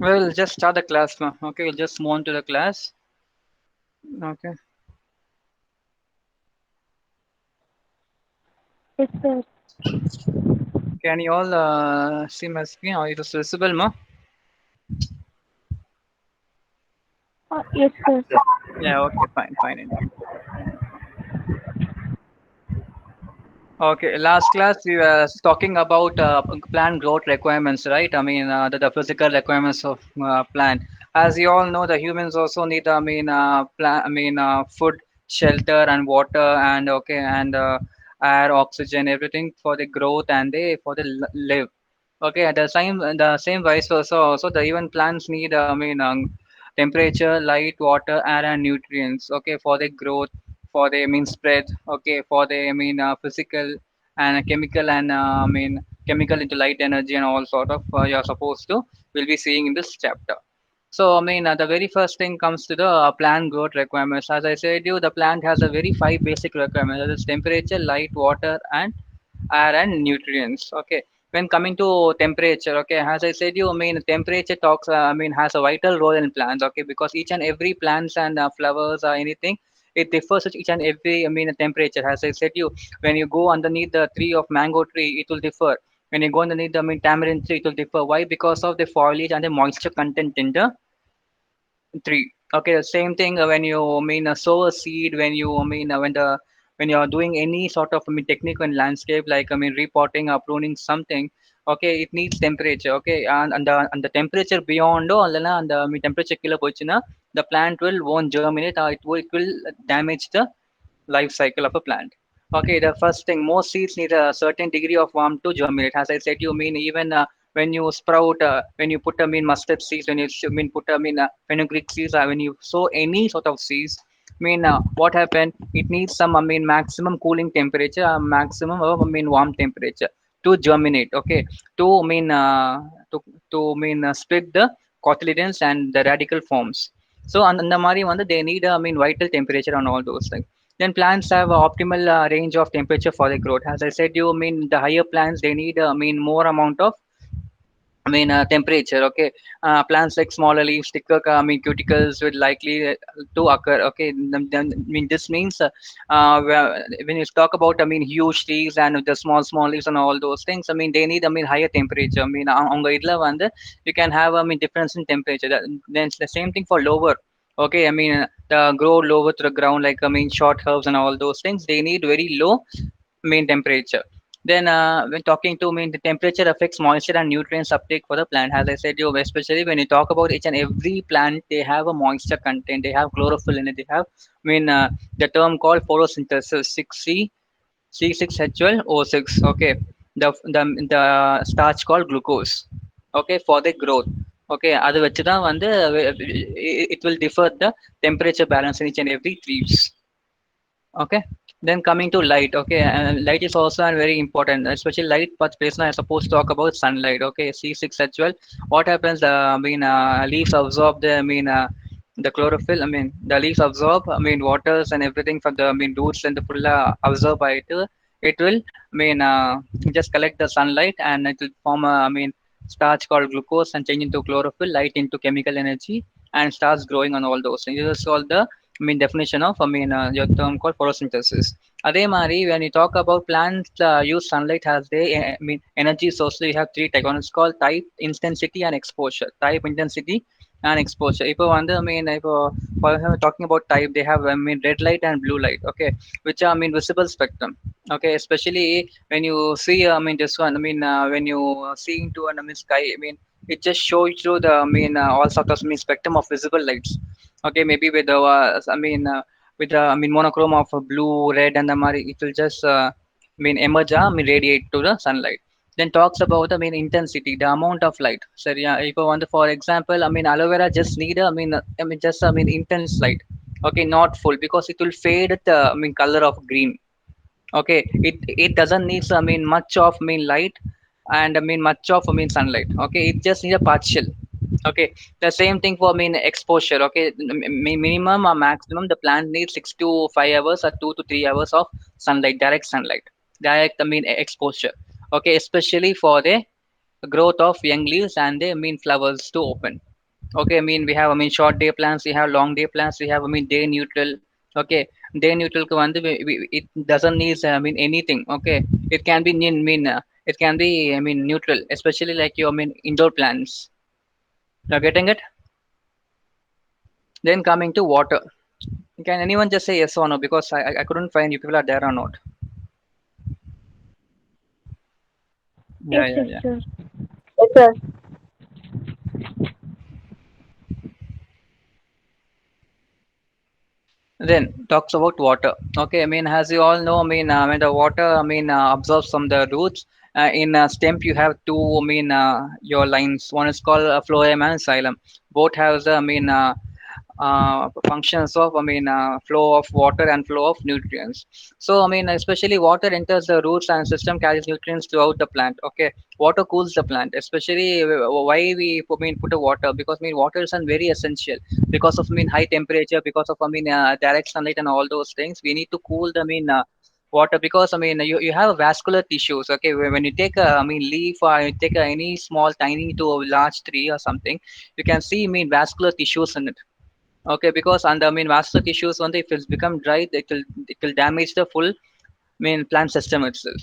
We'll just start the class now. Okay, we'll just move on to the class. Okay. Yes, sir. Can you all see my screen? Or it is visible, ma? Yes, sir. Yeah, okay, fine, fine indeed. Okay, last class we were talking about plant growth requirements, right? I mean, the physical requirements of plant. As you all know, the humans also need, food, shelter, and water, and okay, and air, oxygen, everything for the growth and they for the live. Okay, at the same vice versa. Also, the even plants need, temperature, light, water, air, and nutrients. Okay, for the growth, for the spread. Okay, for the physical and chemical and chemical into light energy and all sort of you're supposed to will be seeing in this chapter. So, the very first thing comes to the plant growth requirements. As I said, you the plant has a very five basic requirements. That is temperature, light, water, and air and nutrients. Okay. When coming to temperature, okay, as I said, temperature talks. Has a vital role in plants. Okay, because each and every plants and flowers or anything, it differs with each and every. Temperature. As I said, when you go underneath the tree of mango tree, it will differ. When you go underneath the tamarind tree, it will differ. Why? Because of the foliage and the moisture content in the tree. Okay, the same thing when you sow a seed, when you when you are doing any sort of technique in landscape, like repotting or pruning something. Okay, it needs temperature. Okay, and the temperature beyond அல்லனா அந்த temperature கீழ போச்சுன்னா the plant will won't germinate or it will damage the life cycle of a plant. Okay, the first thing, most seeds need a certain degree of warmth to germinate. As I said, you mean even when you sprout, when you put mustard seeds, when you put fenugreek seeds, when you sow any sort of seeds, what happened? It needs some maximum cooling temperature, maximum warm temperature to germinate. Okay, to split the cotyledons and the radical forms. So அந்த மாதிரி வந்து they need vital temperature on all those things. Then plants have a optimal range of temperature for their growth. As I said, the higher plants they need more amount of temperature. Okay, plants like smaller leaves, thicker cuticles will likely to occur. Okay, this means when you talk about huge trees and the small leaves and all those things. They need higher temperature. அவங்க இதுல வந்து you can have difference in temperature. Then it's the same thing for lower. Okay, the grow lower to the ground like short herbs and all those things. They need very low temperature. Then, when talking to the temperature affects moisture and nutrients uptake for the plant. As I said, especially when you talk about each and every plant, they have a moisture content, they have chlorophyll in it, they have, the term called photosynthesis, 6C, C6H12O6. Okay, the starch called glucose. Okay, for the growth. Okay, அது வச்சு தான் வந்து it will differ the temperature balance in each and every leaves. Okay, then coming to light. Okay, and light is also very important, especially light. But place now I suppose to talk about sunlight. Okay, C6 as well. What happens? Leaves absorb the the chlorophyll. The leaves absorb. Waters and everything from the roots and the full absorb by it. It will just collect the sunlight and it will form a starch called glucose and change into chlorophyll, light into chemical energy, and starts growing on all those things. This is all the definition of your term called photosynthesis. அதே மாதிரி when you talk about plants use sunlight as they energy source. So you have three types. One is called type, intensity, and exposure. Type, intensity, and exposure. இப்போ வந்து இப்போ for example, talking about type, they have red light and blue light. Okay, which are visible spectrum. Okay, especially when you see this one. When you see into an sky. It just shows you the all sorts of spectrum of visible lights. Okay, maybe with the with the monochrome of blue, red, and the mari, it will just emerge, radiate to the sunlight. Then talks about the intensity, the amount of light. So yeah, if I want for example, aloe vera just need just intense light. Okay, not full because it will fade the color of green. Okay, it doesn't need much of light and much of sunlight. Okay, it just need a partial. Okay, the same thing for exposure. Okay, minimum or maximum the plant needs 6 to 5 hours or 2 to 3 hours of sunlight, direct sunlight, direct exposure. Okay, especially for the growth of young leaves and the flowers to open. Okay, I mean we have, I mean short day plants, we have long day plants, we have, I mean day neutral. Okay, day neutral க்கு வந்து it doesn't need, I mean anything. Okay, it can be it can be, I mean neutral, especially like your, I mean indoor plants. You're getting it? Then coming to water. Can anyone just say yes or no? Because I couldn't find you people are there or not. Yeah, Yes, yeah, yes, yeah. sir. Yes, sir. Then talks about water. Okay, I mean, as you all know, I mean, when the water, I mean, absorbs from the roots. In stem, you have two, I mean, your lines. One is called phloem and xylem. Both have the, I mean, functions of, I mean, flow of water and flow of nutrients. So I mean, especially water enters the roots and system carries nutrients throughout the plant. Okay, water cools the plant, especially why we, I mean, put a water, because I mean water is very essential because of, I mean, high temperature, because of, I mean, direct sunlight and all those things. We need to cool the, I mean, water, because I mean you have vascular tissues. Okay, when you take a, I mean leaf, or you take any small tiny to a large tree or something, you can see, I mean, vascular tissues in it. Okay, because and I mean vascular tissues, one, if it's become dry, it will damage the full, I mean, plant system itself.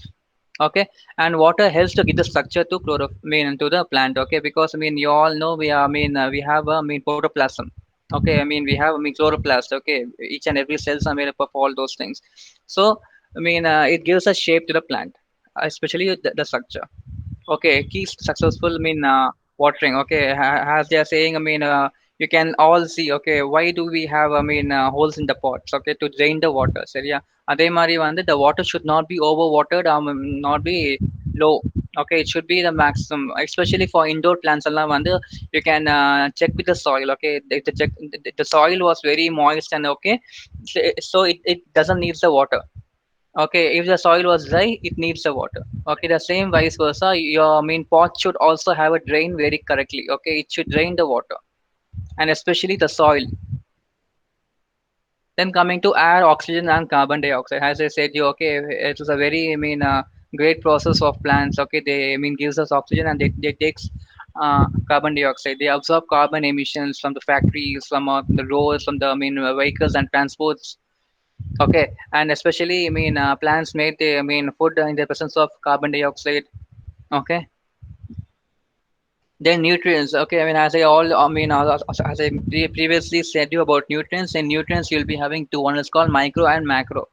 Okay, and water helps to give the structure to I mean to the plant. Okay, because I mean you all know we are, I mean we have, I mean protoplasm. Okay, I mean we have, I mean chloroplast. Okay, each and every cells are made up of all those things. So I mean it gives a shape to the plant, especially the structure. Okay, key successful, I mean watering. Okay, as they are saying, I mean you can all see. Okay, why do we have, I mean holes in the pots? Okay, to drain the water. சரியா? அதே மாதிரி வந்து the water should not be over watered, not be low. Okay, it should be the maximum, especially for indoor plants எல்லாம் வந்து you can check with the soil. Okay, the soil was very moist, and okay, so it doesn't need the water. Okay, if the soil was dry, it needs the water. Okay, the same vice versa. Your main pot should also have a drain very correctly. Okay, it should drain the water, and especially the soil. Then coming to air, oxygen, and carbon dioxide. As I said, you okay, it was a very, I mean, great process of plants. Okay, they, I mean, gives us oxygen, and they takes carbon dioxide. They absorb carbon emissions from the factories, from the roads, from the, I mean, vehicles and transports. Okay, and especially, I mean, plants make the, I mean, food in the presence of carbon dioxide. Okay, then nutrients. Okay, I mean, as I all, I mean, as I previously said you about nutrients. In nutrients, you'll be having two. One is called micro and macro.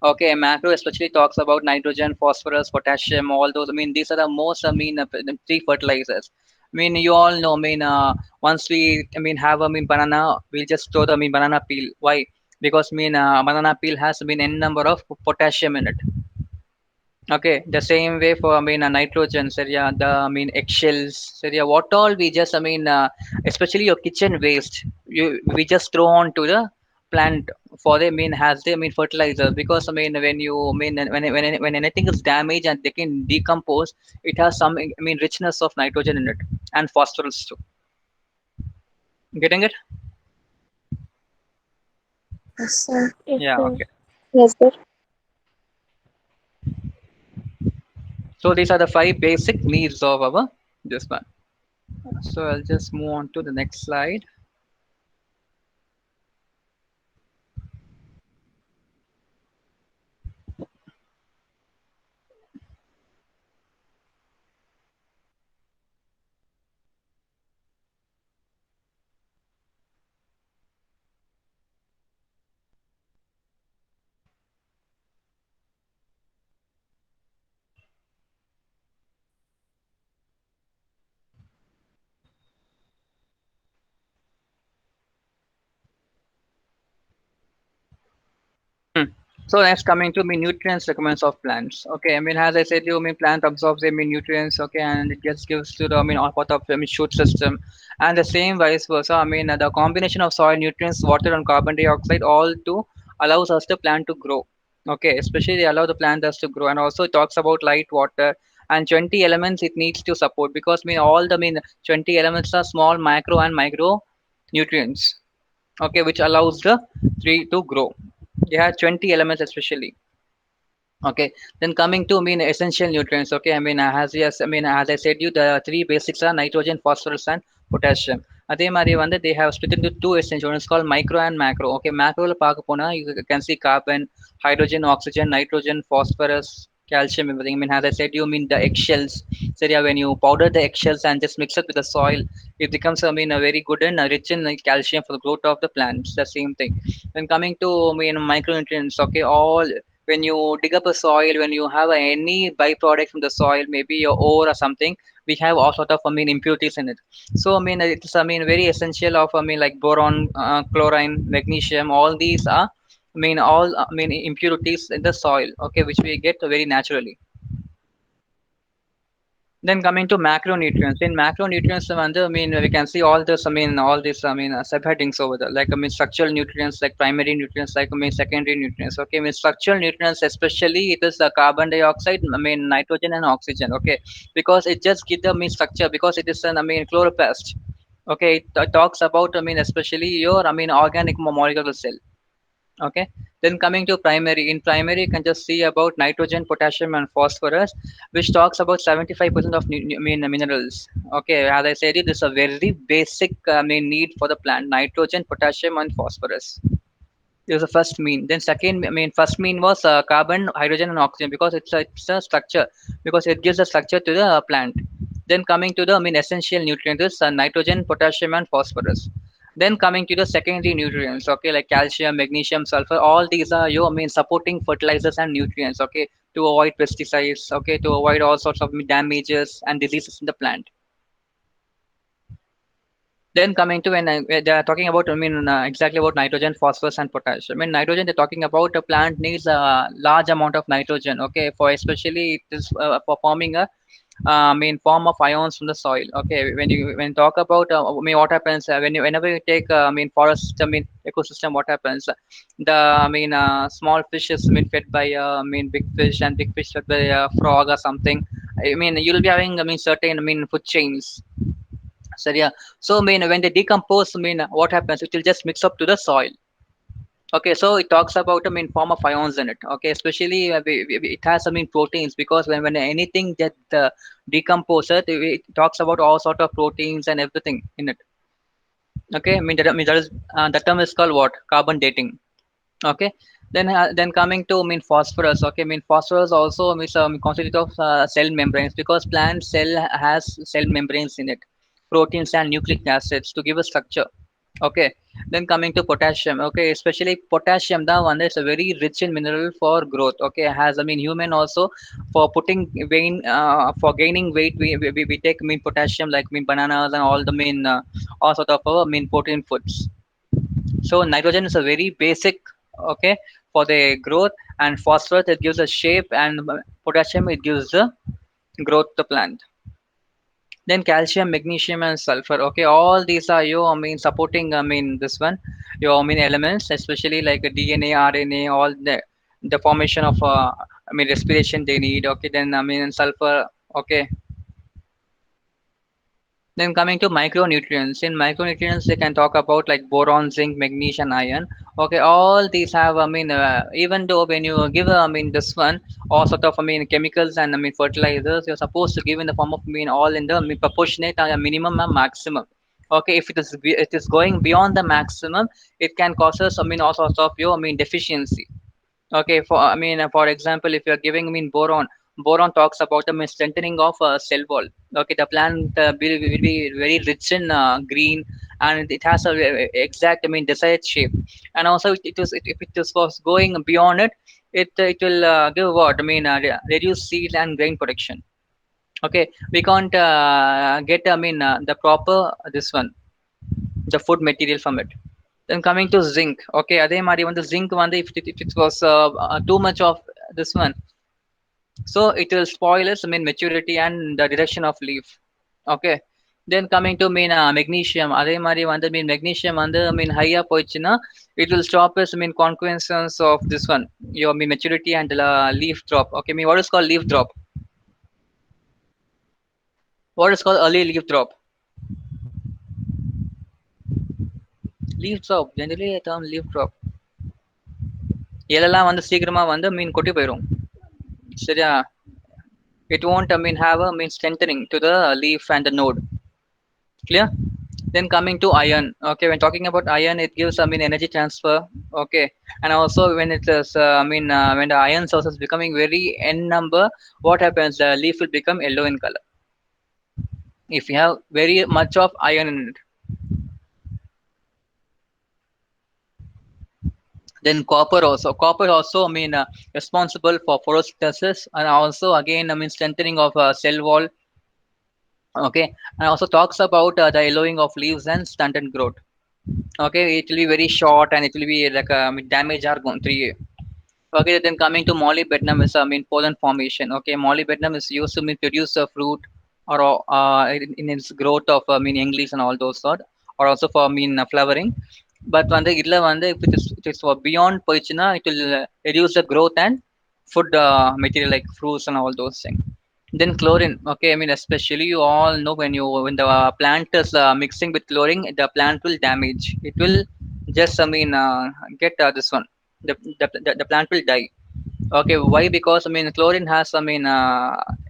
Okay, macro especially talks about nitrogen, phosphorus, potassium, all those. I mean, these are the most, I mean, the three fertilizers. I mean, you all know. I mean, once we, I mean, have, I mean, banana, we'll just throw the, I mean, banana peel. Why? Because I mean, banana peel has, I mean, n number of potassium in it. Okay, the same way for, I mean, nitrogen, sir, yeah, the, I mean, eggshells, sir, yeah, what all we just, I mean, especially your kitchen waste, we just throw on to the plant for the, I mean, has the, I mean, fertilizer, because I mean, when you, I mean, when anything is damaged and they can decompose, it has some, I mean, richness of nitrogen in it, and phosphorus too. Getting it? Yes, sir. Yes, Yeah, sir. okay. Yes, sir. So these are the five basic needs of our this one. So I'll just move on to the next slide. Hmm. So next coming to me nutrients requirements of plants. Okay, I mean as I said, you I mean plant absorbs I mean nutrients. Okay, and it just gives to the, I mean all part of, I mean shoot system, and the same vice versa. I mean the combination of soil nutrients, water, and carbon dioxide all to allows us the plant to grow. Okay, especially they allow the plant us to grow, and also it talks about light, water, and 20 elements it needs to support, because I mean all the, I mean 20 elements are small macro and micro nutrients. Okay, which allows the tree to grow. They have 20 elements especially. Okay, then coming to, I mean, essential nutrients. Okay, I mean as yes, I mean as I said you, the three basics are nitrogen, phosphorus, and potassium. அதே மாதிரி வந்து they have split into two essential. One is called micro and macro. Okay, macro பார்க்க போனா you can see carbon, hydrogen, oxygen, nitrogen, phosphorus, calcium, everything. I mean, as I said, you mean the eggshells. So yeah, when you powder the eggshells and just mix it with the soil, it becomes, I mean, a very good and rich in calcium for the growth of the plants. The same thing. Then coming to, I mean, micronutrients. Okay, all when you dig up a soil, when you have any byproduct from the soil, maybe your ore or something, we have all sort of, I mean, impurities in it. So I mean, it's, I mean, very essential of, I mean, like boron, chlorine, magnesium, all these are, I mean, all, I mean, impurities in the soil, okay, which we get very naturally. Then coming to macronutrients. In macronutrients, I mean, we can see all this, I mean, all these, I mean, subheadings over there. Like, I mean, structural nutrients, like primary nutrients, like, I mean, secondary nutrients. Okay, I mean, structural nutrients, especially it is the carbon dioxide, I mean, nitrogen and oxygen. Okay, because it just gives the, I mean, structure, because it is an, I mean, chloroplast. Okay, it talks about, I mean, especially your, I mean, organic molecular cell. Okay, then coming to primary. In primary, you can just see about nitrogen, potassium, and phosphorus, which talks about 75% of I mean, minerals. Okay, as I said, it is a very basic, I mean, need for the plant: nitrogen, potassium, and phosphorus. It was the first mean. Then second, I mean, first mean was carbon, hydrogen, and oxygen, because it's a structure, because it gives a structure to the plant. Then coming to the, I mean, essential nutrients, nitrogen, potassium, and phosphorus. Then coming to the secondary nutrients, okay, like calcium, magnesium, sulfur. All these are your, I mean, supporting fertilizers and nutrients, okay, to avoid pesticides, okay, to avoid all sorts of damages and diseases in the plant. Then coming to when they are talking about, I mean, exactly about nitrogen, phosphorus, and potassium. I mean, nitrogen, they're talking about a plant needs a large amount of nitrogen. Okay, for especially it is for forming a, I mean, form of ions from the soil. Okay, when you talk about, I mean, what happens when you whenever you take, I mean, forest, I mean, ecosystem, what happens? The, I mean, small fish is, I mean, fed by, I mean, big fish, and big fish fed by a frog or something. I mean, you'll be having, I mean, certain, I mean, food chains. So yeah, so I mean, when they decompose, I mean, what happens? It will just mix up to the soil. Okay, so it talks about, I mean, form of ions in it. Okay, especially it has, I mean, proteins, because when anything that decomposes, it talks about all sort of proteins and everything in it. Okay, I mean, that is, the term is called what? Carbon dating. Okay, then coming to, I mean, phosphorus. Okay, I mean, phosphorus also is, constitute of cell membranes, because plant cell has cell membranes in it, proteins and nucleic acids to give a structure. Okay, then coming to potassium. Okay, especially potassium, the one that's a very rich in mineral for growth. Okay, has, I mean, human also for putting vein, for gaining weight, we take, I mean, potassium, like, I mean, bananas and all the main, all sort of, I mean, protein foods. So nitrogen is a very basic, okay, for the growth, and phosphorus it gives a shape, and potassium it gives the growth to the plant. Then calcium, magnesium, and sulfur. Okay, all these are your, I mean, supporting, I mean, this one, your, I mean, elements, especially like DNA, RNA, all the formation of, I mean, respiration they need. Okay, then, I mean, sulfur. Okay, then coming to micronutrients. In micronutrients, they can talk about like boron, zinc, magnesium, iron. Okay, all these have, I mean, even though when you give, I mean, this one, all sort of, I mean, chemicals and, I mean, fertilizers, you're supposed to give in the form of, I mean, all in the, I mean, proportionate, minimum and maximum. Okay, if it is going beyond the maximum, it can cause us, I mean, all sorts of your, I mean, deficiency. Okay, for, I mean, for example, if you are giving, I mean, boron talks about the, I mean, strengthening of cell wall. Okay, the plant will be very rich in green, and it has a exact, I mean, desired shape. And also, if it was going beyond it, it will give what? I mean, reduce seed and grain production. Okay, we can't get, I mean, the proper this one, the food material from it. Then coming to zinc. Okay, அதே மாதிரி வந்து zinc வந்து if it was too much of this one, so it will spoil its, I mean, maturity and the direction of leaf. Okay, then coming to, I mean, magnesium. அதே மாதிரி வந்து, I mean, magnesium வந்து, I mean, higher போயிடுச்சுன்னா it will stop its, I mean, consequences of this one, your, I mean, maturity and leaf drop. Okay, I mean, what is called leaf drop? What is called early leaf drop? Leaf drop, generally a term leaf drop. இலெல்லாம் வந்து சீக்கிரமா வந்து, I mean, கொட்டி போயிடும். சரியா? It won't, I mean, have a, I mean, strengthening to the leaf and the node. Clear? Then coming to iron, okay, when talking about iron, it gives, I mean, energy transfer, okay, and also when it is, when the iron source is becoming very n number, what happens? The leaf will become yellow in color if you have very much of iron in it. Then copper also, I mean, responsible for photosynthesis and also again, I mean, strengthening of cell wall, okay, and also talks about the yellowing of leaves and stunted growth. Okay, it will be very short and it will be like damage are going 3. Okay, then coming to molybdenum is, I mean, pollen formation. Okay, molybdenum is used to, I mean, produce a fruit or in its growth of, I mean, young leaves and all those sort, or also for, I mean, flowering. But வந்து இதுல வந்து if it is for beyond போயிடுச்சுன்னா it will reduce the growth and food material like fruits and all those things. Then chlorine, okay, I mean, especially you all know when the plant is mixing with chlorine, the plant will damage. It will just, I mean, get this one. The plant will die. Okay, why? Because, I mean, chlorine has, I mean,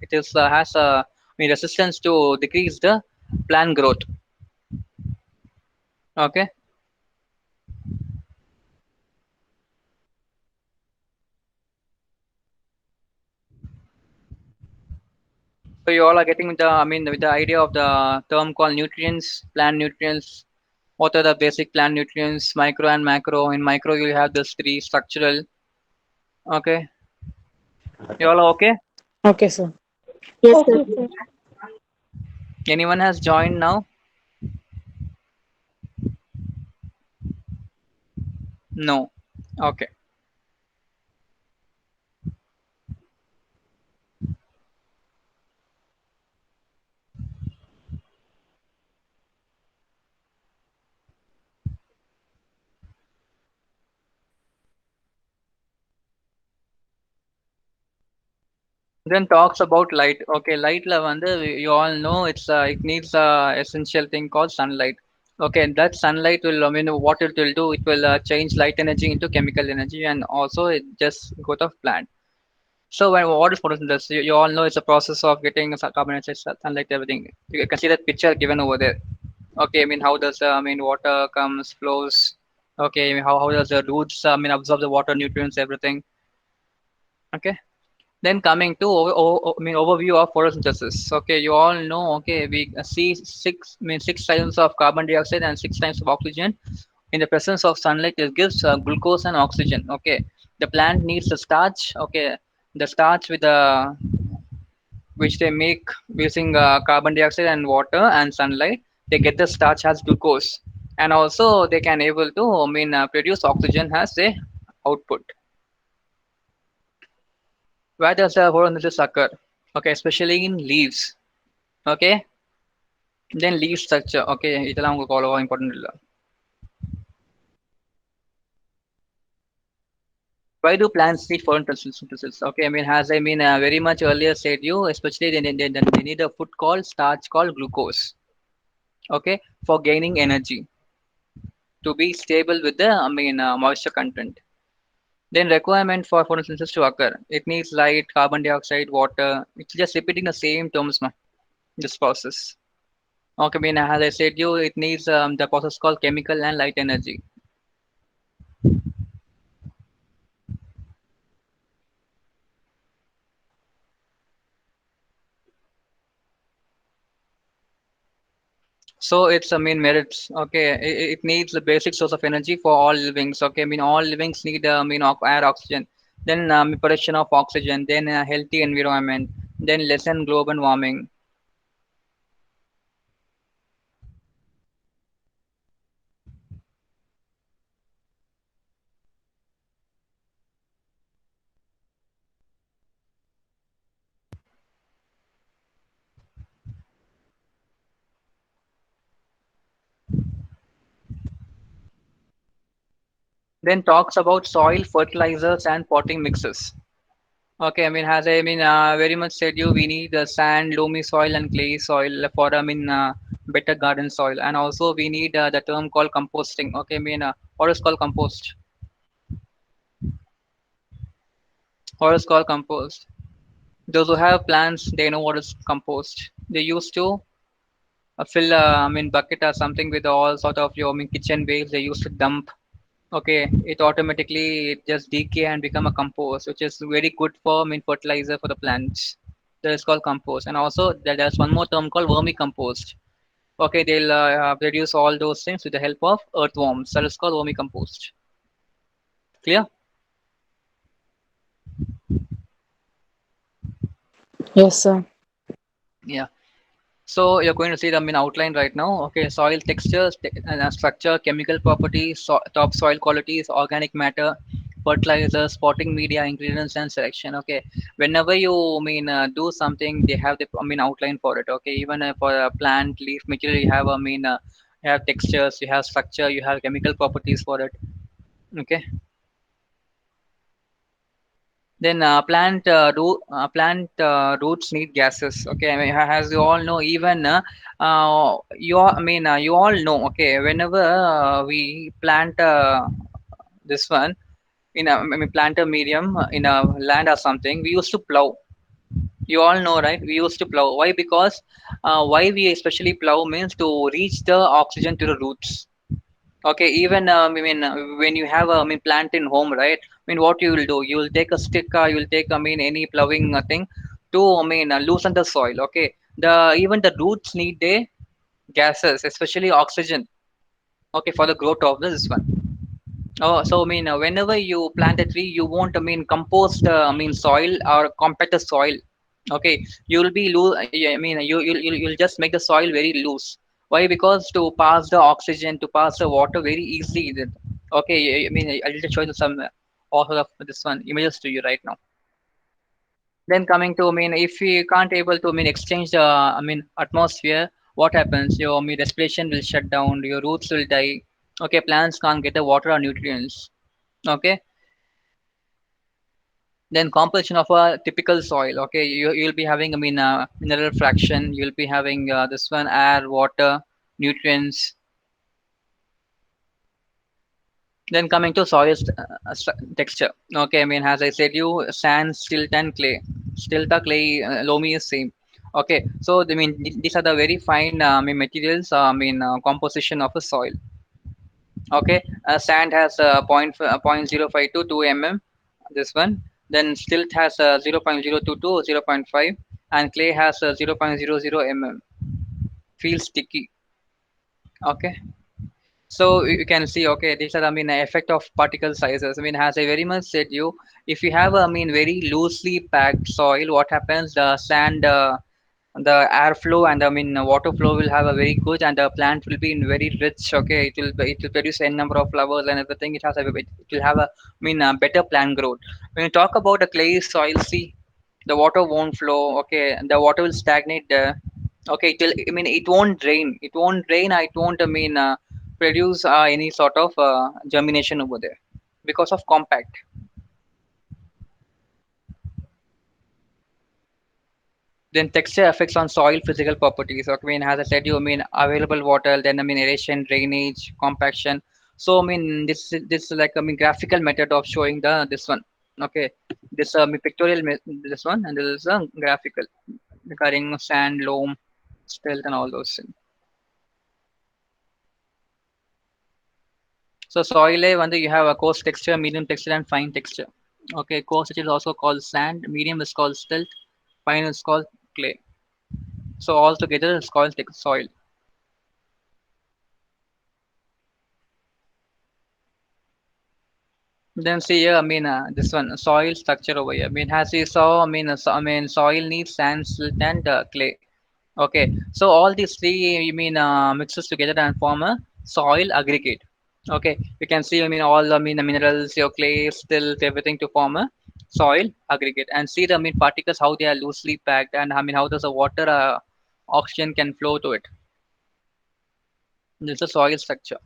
it is has I mean, resistance to decrease the plant growth. Okay, so you all are getting with the, I mean, with the idea of the term called nutrients, plant nutrients. What are the basic plant nutrients? Micro and macro. In micro, you have this three structural. Okay, you all are okay? Okay, sir. Yes, sir. Okay, sir. Anyone has joined now? No. Okay. Then talks about light. Okay, light la வந்து you all know it needs a essential thing called sunlight. Okay, that sunlight will, I mean, what it will do, it will change light energy into chemical energy and also it just growth of plant. So what is photosynthesis? You all know it's a process of getting carbon dioxide, sunlight, everything. You can see that picture given over there. Okay, I mean, how does, I mean, water comes, flows. Okay, I mean, how does the roots, I mean, absorb the water, nutrients, everything. Okay. Then coming to I mean, overview of photosynthesis. Okay, you all know. Okay, we see six times of carbon dioxide and six times of oxygen in the presence of sunlight. It gives glucose and oxygen. Okay, the plant needs the starch. Okay, the starch with the which they make using carbon dioxide and water and sunlight. They get the starch as glucose, and also they can able to, I mean, produce oxygen as a output. Where does the photosynthesis occur? Okay, especially in leaves. Okay, then leaf structure. Okay, இதெல்லாம் உங்களுக்கு அவ்வளவா important இல்ல. Why do plants need photosynthesis? Okay, I mean, as I mean, very much earlier said you, especially they need a food called starch called glucose. Okay, for gaining energy to be stable with the, I mean, moisture content. Then requirement for photosynthesis to occur. It needs light, carbon dioxide, water. It's just repeating the same terms, ma, this process. Okay, I mean, as I said you, it needs the process called chemical and light energy. So it's, I mean, merits. Okay, it needs the basic source of energy for all livings. Okay, I mean, all livings need, I mean, air, oxygen. Then production of oxygen. Then a healthy environment. Then lessen global warming. Then talks about soil, fertilizers, and potting mixes. Okay, I mean, as I mean, very much said you, we need the sand, loamy soil, and clay soil for, I mean, better garden soil, and also we need the term called composting. Okay, I mean, what is called compost? What is called compost? Those who have plants, they know what is compost. They used to fill bucket or something with all sort of your kitchen waste they used to dump. Okay, it automatically it just decay and become a compost, which is very good for fertilizer for the plants. That is called compost. And also there's one more term called vermicompost. Okay, they'll reduce all those things with the help of earthworms. That is called vermicompost. Clear? Yes, sir. Yeah. So you're going to see the outline right now. Okay, soil texture, structure, chemical properties, topsoil qualities, organic matter, fertilizers, spotting media, ingredients, and selection. Okay, whenever you do something, they have the outline for it. Okay, even for a plant leaf material, you have you have textures, you have structure, you have chemical properties for it. Okay, then plant roots need gases. Okay, as you all know, even you all know. Okay, whenever we plant this one in a plant a medium in a land or something, we used to plow. You all know, right? We used to plow. Why? Because why we especially plow means to reach the oxygen to the roots. Okay, even when you have a plant in home, right? What you will do? You will take a stick, or you will take any plowing thing to loosen the soil. Okay, the even the roots need the gases, especially oxygen. Okay, for the growth of this one. Oh, so whenever you plant a tree, you won't compost soil or compact the soil. Okay, you will be loose. You'll just make the soil very loose. Why? Because to pass the oxygen, to pass the water very easily. Okay, I'll just show you some also of this one images to you right now. Then coming to if we can't able to exchange the atmosphere, what happens? Your respiration will shut down. Your roots will die. Okay, plants can't get the water or nutrients. Okay, then composition of a typical soil. Okay, you'll be having mineral fraction. You'll be having this one air, water, nutrients. Then coming to soil texture. Okay, as I said, you sand, silt, and clay. Silt or clay, loamy is same. Okay, so these are the very fine materials. Composition of a soil. Okay, sand has point 0.05 to 2 mm. This one. Then silt has 0.02 to 0.5, and clay has 0.00 mm. Feels sticky. Okay. So you can see, okay, these are effect of particle sizes. As I very much said you, if you have very loosely packed soil, what happens? The sand, the airflow and water flow will have a very good, and the plant will be in very rich. Okay, it will produce n number of flowers and everything. It will have a better plant growth. When you talk about a clay soil, see, the water won't flow. Okay, the water will stagnate there. Okay, it will, it won't drain. It won't drain. It won't produce any sort of germination over there because of compact. Then texture effects on soil physical properties. Okay, as I said, you available water, then aeration, drainage, compaction. So this is like graphical method of showing the this one. Okay, this pictorial this one, and this is graphical regarding sand, loam, stealth, and all those things. So soil when you have a coarse texture, medium texture, and fine texture. Okay, coarse is also called sand, medium is called silt, fine is called clay. So all together it's called soil. Then see here, this one soil structure over here. As you saw, soil needs sand, silt, and clay. Okay, so all these three, mixes together and form a soil aggregate. Okay, we can see, all the minerals, your clay, silt, everything to form a soil aggregate, and see the particles how they are loosely packed, and how does the water, oxygen can flow to it. This is a soil structure.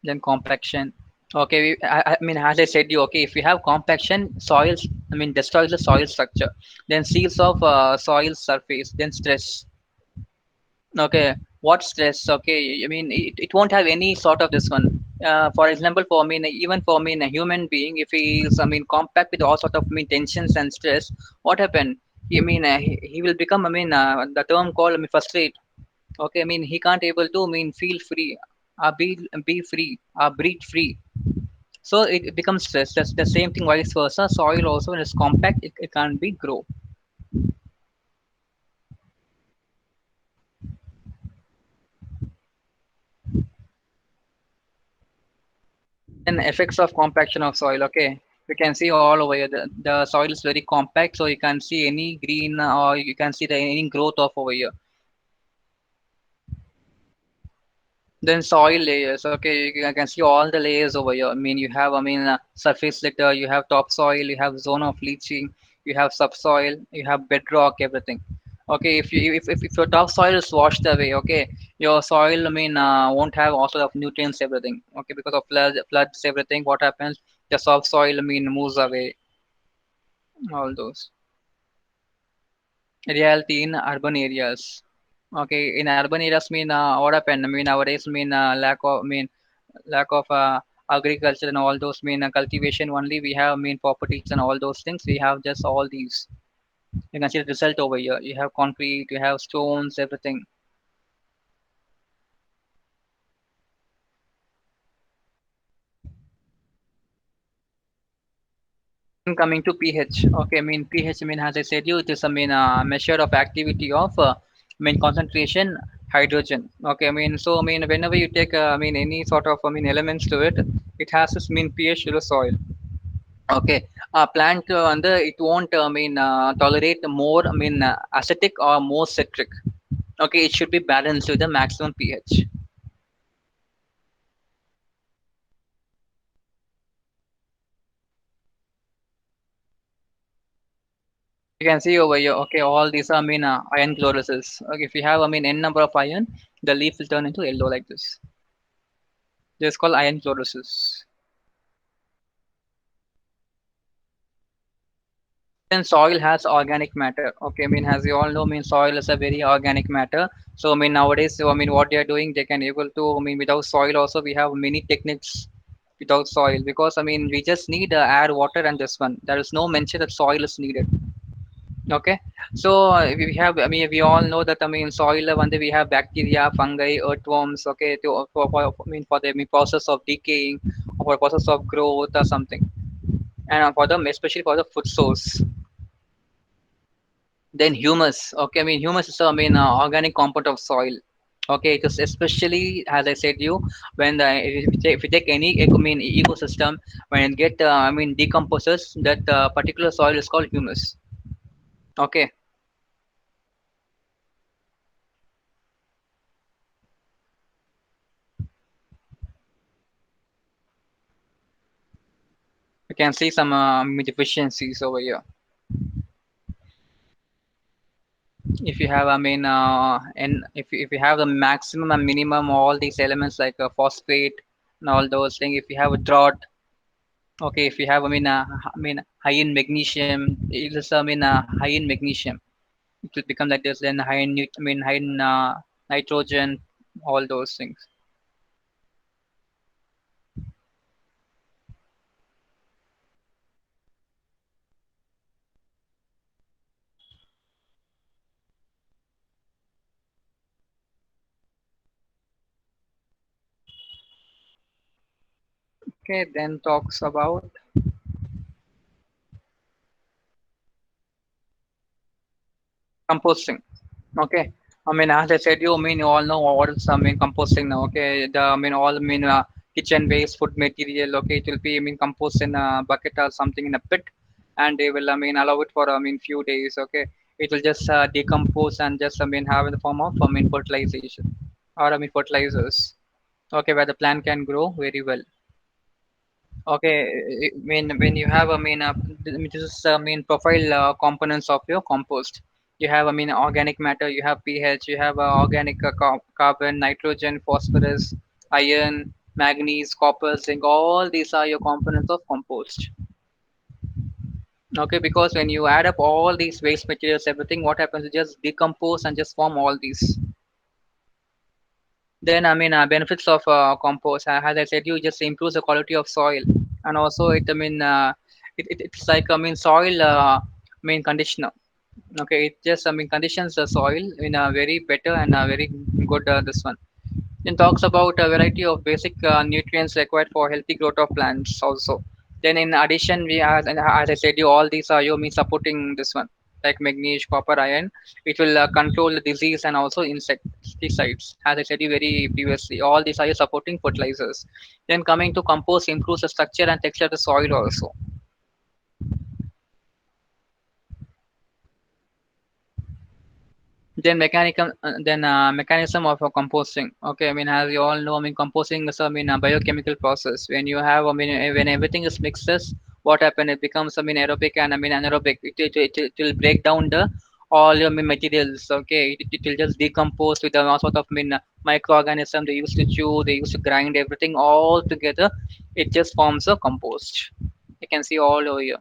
Then compaction. Okay, as I said, you okay. If you have compaction, soils, destroys the soil structure. Then seals of soil surface. Then stress. Okay, what stress? Okay, it won't have any sort of this one. For example, for me, even for me, a human being, if he is, compact with all sort of tensions and stress, what happen? He will become, the term called, frustrate. Okay, he can't able to, feel free, be free, breathe free. So it becomes stress. That's the same thing, vice versa. Soil also, when it's compact, it can't be grow. Then effects of compaction of soil. Okay, you can see all over here. The soil is very compact, so you can see any green, or you can see the any growth of over here. Then soil layers. Okay, you can see all the layers over here. You have, surface litter, you have topsoil, you have zone of leaching, you have subsoil, you have bedrock, everything. Okay, if your topsoil is washed away, okay, your soil, won't have also of nutrients, everything. Okay, because of floods, everything. What happens? The subsoil, moves away. All those. Reality in urban areas. Okay, in urban areas, what happened? Nowadays, lack of agriculture and all those, cultivation only. We have, properties and all those things. We have just all these. You can see the result over here. You have concrete, you have stones, everything. Then coming to pH. Okay, pH, as I said you, it is a, measure of activity of, concentration hydrogen. Okay, so, whenever you take, any sort of, elements to it, it has this, pH to the soil. Okay, plant, it won't, tolerate more, acidic or more citric. Okay, it should be balanced with the maximum pH. You can see over here. Okay, all these are, iron chlorosis. Okay, if you have, n number of iron, the leaf will turn into yellow like this. This is called iron chlorosis. Then soil has organic matter. Okay, as you all know, soil is a very organic matter. So, nowadays, so, what they are doing, they can able to, without soil also, we have many techniques without soil, because, we just need, air, water, and this one. There is no mention that soil is needed. Okay, so, we have, we all know that, soil, one day we have bacteria, fungi, earthworms. Okay, for the, process of decaying, or for process of growth or something, and, for them, especially for the food source. Then humus. Okay, humus is a, organic component of soil. Okay, it is especially, as I said you, when the, if you take any ecosystem, when it get, decomposes, that, particular soil is called humus. Okay, you can see some, deficiencies over here. If you have, and if you have the maximum and minimum, all these elements like, phosphate and all those things. If you have a drought, okay, if you have, high in magnesium, it is, high in magnesium, it will become like this. Then high in, high in, nitrogen, all those things. Okay, then talks about composting. Okay, as I said, you all know what is, composting now. Okay, the, all, kitchen waste, food material. Okay, it will be, compost in a bucket or something, in a pit, and they will, allow it for, few days. Okay, it will just, decompose, and just, have in the form of, fertilization, or, fertilizers. Okay, where the plant can grow very well. Okay, when you have, this is, profile, components of your compost. You have, organic matter, you have pH, you have, organic, carbon, nitrogen, phosphorus, iron, manganese, copper, zinc. All these are your components of compost. Okay, because when you add up all these waste materials, everything, what happens is just decompose and just form all these. Then, benefits of, compost. As I said, you just improves the quality of soil, and also it, it's like, soil, conditioner. Okay, it just conditions the soil in a very better and a very good this one. Then talks about a variety of basic nutrients required for healthy growth of plants also. Then in addition, we have, and as I said, you all these are you me supporting this one like magnesium, copper, iron. It will control the disease and also insecticides. As I said you very previously, all these are your supporting fertilizers. Then coming to compost improves the structure and texture of the soil also. Then mechanism of composting. Okay, I mean, as you all know, I mean, composting is a biochemical process. When you have, I mean, when everything is mixed, what happen? It becomes, I mean, aerobic and I mean anaerobic. It will break down the all your materials. Okay, it will just decompose with a sort of microorganism. They used to chew, they used to grind everything all together. It just forms a compost. You can see all over here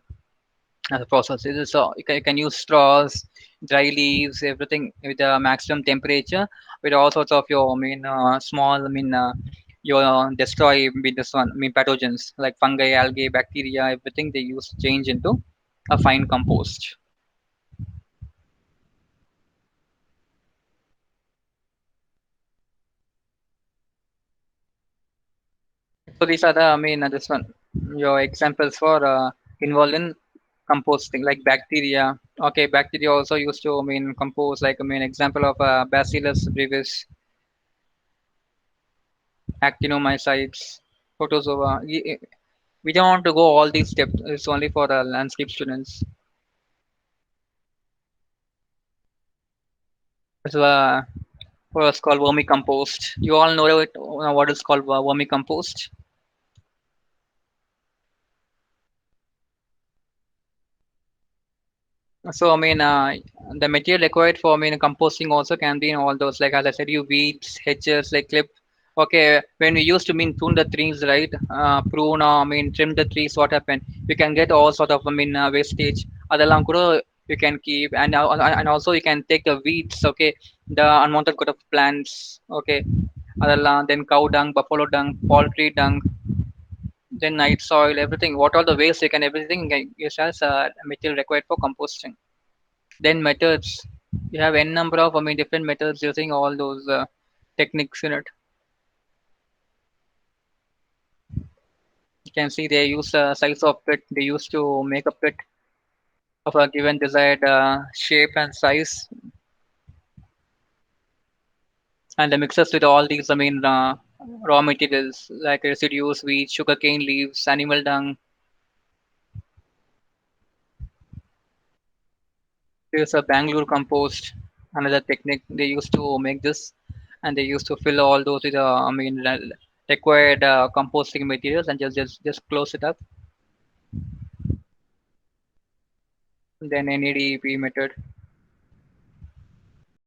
as a process. It is you can use straws, dry leaves, everything with the maximum temperature, with all sorts of your small your destroy with this one pathogens like fungi, algae, bacteria, everything they use to change into a fine compost. So these are the this one your examples for involved in composting like bacteria. Okay, bacteria also used to compose like example of bacillus brevis, actinomycetes, protozoa. We don't want to go all these steps. It's only for the landscape students. It's what's called vermicompost. You all know it, what is called vermicompost. So the material required for composting also can be in all those like as I said, you weeds, hedges, like clip. Okay, when we used to prune the trees, right? Prune or trim the trees. What happened? You can get all sort of wastage. Adellam kuda you can keep and also you can take the weeds. Okay, the unwanted good of plants. Okay, adellam then cow dung, buffalo dung, poultry dung, then night soil, everything. What all the waste you can everything you can use as material required for composting. Then methods, you have n number of different methods using all those techniques in it. You can see they use size of pit. They used to make a pit of a given desired shape and size, and the mixes with all these raw materials like residues, wheat, sugarcane leaves, animal dung. There's a Bangalore compost, another technique they used to make this, and they used to fill all those with required composting materials and just close it up. Then NADP method.